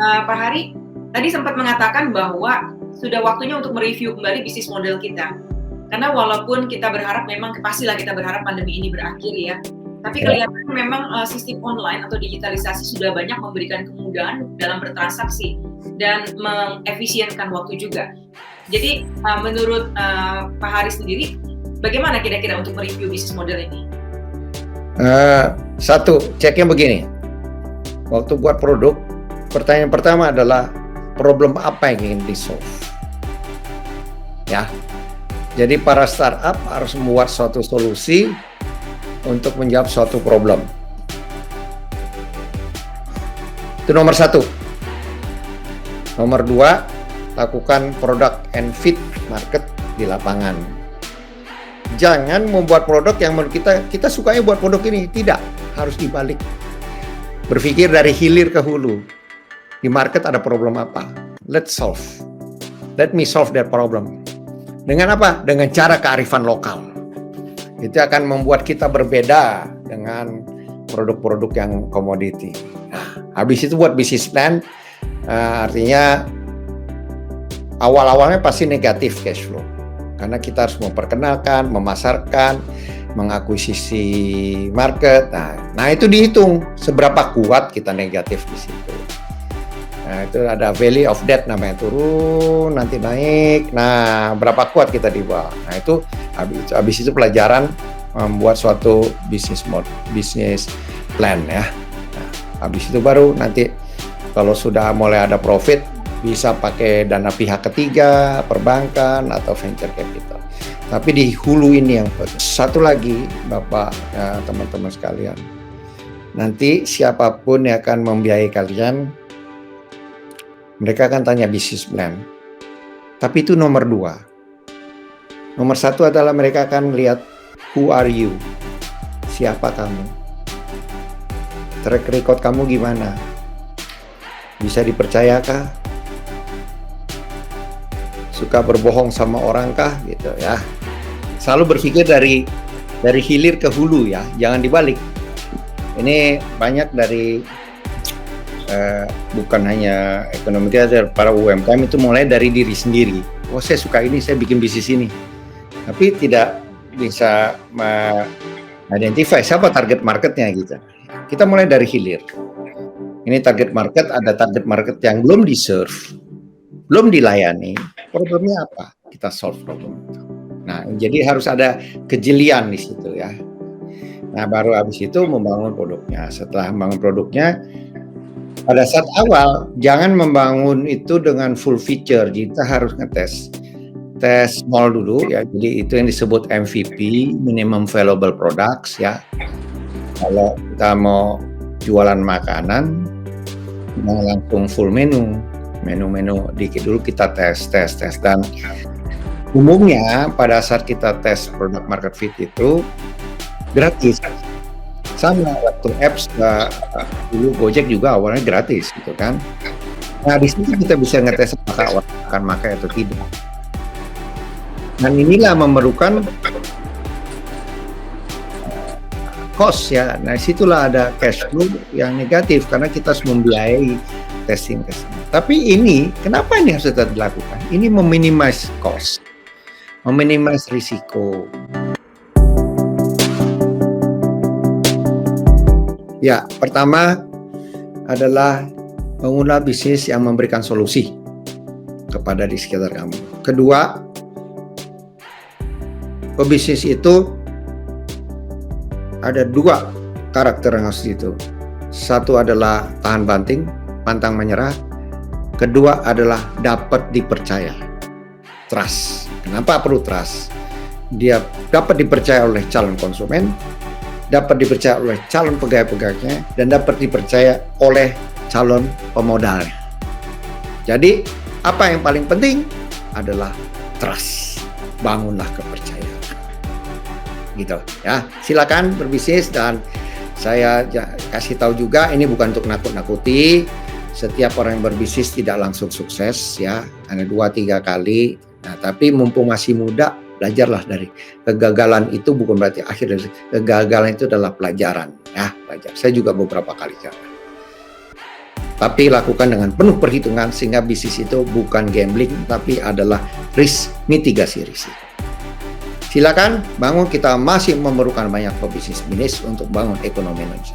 Pak Hari tadi sempat mengatakan bahwa sudah waktunya untuk mereview kembali bisnis model kita. Karena walaupun kita berharap, memang pastilah kita berharap pandemi ini berakhir ya. Tapi kelihatan memang sistem online atau digitalisasi sudah banyak memberikan kemudahan dalam bertransaksi dan mengefisienkan waktu juga. Jadi menurut Pak Hari sendiri, bagaimana kira-kira untuk mereview bisnis model ini? Satu, ceknya begini. Waktu buat produk, pertanyaan pertama adalah problem apa yang ingin di-solve. Ya. Jadi para startup harus membuat suatu solusi untuk menjawab suatu problem. Itu nomor satu. Nomor dua, lakukan product and fit market di lapangan. Jangan membuat produk yang menurut kita sukanya buat produk ini. Tidak, harus dibalik. Berpikir dari hilir ke hulu. Di market ada problem apa? Let me solve that problem. Dengan apa? Dengan cara kearifan lokal. Itu akan membuat kita berbeda dengan produk-produk yang komoditi. Nah, habis itu buat bisnis plan, artinya awal-awalnya pasti negatif cash flow. Karena kita harus memperkenalkan, memasarkan, mengakuisisi market. Nah itu dihitung seberapa kuat kita negatif di situ. Nah, itu ada valley of death namanya, turun nanti naik. Nah, berapa kuat kita di bawah. Nah, itu habis itu pelajaran membuat suatu bisnis plan ya. Nah, habis itu baru nanti kalau sudah mulai ada profit bisa pakai dana pihak ketiga, perbankan atau venture capital. Tapi di hulu ini yang penting. Satu lagi, Bapak, ya, teman-teman sekalian. Nanti siapapun yang akan membiayai kalian, mereka akan tanya bisnis plan. Tapi itu nomor dua. Nomor satu adalah mereka akan melihat who are you? Siapa kamu? Track record kamu gimana? Bisa dipercayakah? Suka berbohong sama orang kah? Gitu ya. Selalu berpikir dari hilir ke hulu ya, jangan dibalik. Ini banyak dari bukan hanya ekonomi kita, para UMKM itu mulai dari diri sendiri. Oh, saya suka ini, saya bikin bisnis ini. Tapi tidak bisa identify siapa target marketnya gitu. Kita mulai dari hilir. Ini target market, ada target market yang belum di-serve, belum dilayani. Problemnya apa? Kita solve problem itu. Nah, jadi harus ada kejelian di situ ya. Nah, baru habis itu membangun produknya. Setelah membangun produknya, pada saat awal jangan membangun itu dengan full feature. Kita harus tes small dulu ya. Jadi itu yang disebut MVP, minimum viable products ya. Kalau kita mau jualan makanan, mau langsung full menu dikit dulu kita tes dan umumnya pada saat kita tes product market fit itu gratis. Sama waktu apps dulu Gojek juga awalnya gratis gitu kan. Nah di situ kita bisa ngetes apakah orang akan pakai atau tidak. Dan inilah memerlukan cost ya. Nah situlah ada cash flow yang negatif karena kita harus membiayai testing. Tapi ini kenapa ini harus tetap dilakukan? Ini meminimize cost, meminimize risiko. Ya, pertama adalah bangunlah bisnis yang memberikan solusi kepada di sekitar kamu. Kedua, pebisnis itu ada dua karakter yang harus itu. Satu adalah tahan banting, pantang menyerah. Kedua adalah dapat dipercaya. Trust. Kenapa perlu trust? Dia dapat dipercaya oleh calon konsumen, dapat dipercaya oleh calon pegawai-pegawainya, dan dapat dipercaya oleh calon pemodalnya. Jadi, apa yang paling penting adalah trust. Bangunlah kepercayaan. Gitu ya. Silakan berbisnis dan saya kasih tahu juga ini bukan untuk nakut-nakuti. Setiap orang yang berbisnis tidak langsung sukses ya. Hanya 2-3 kali. Nah, tapi mumpung masih muda, belajarlah dari kegagalan itu bukan berarti akhir dari kegagalan itu adalah pelajaran ya, belajar. Saya juga beberapa kali gagal. Tapi lakukan dengan penuh perhitungan sehingga bisnis itu bukan gambling tapi adalah mitigasi risiko. Silakan bangun, kita masih memerlukan banyak pebisnis untuk bangun ekonomi Indonesia.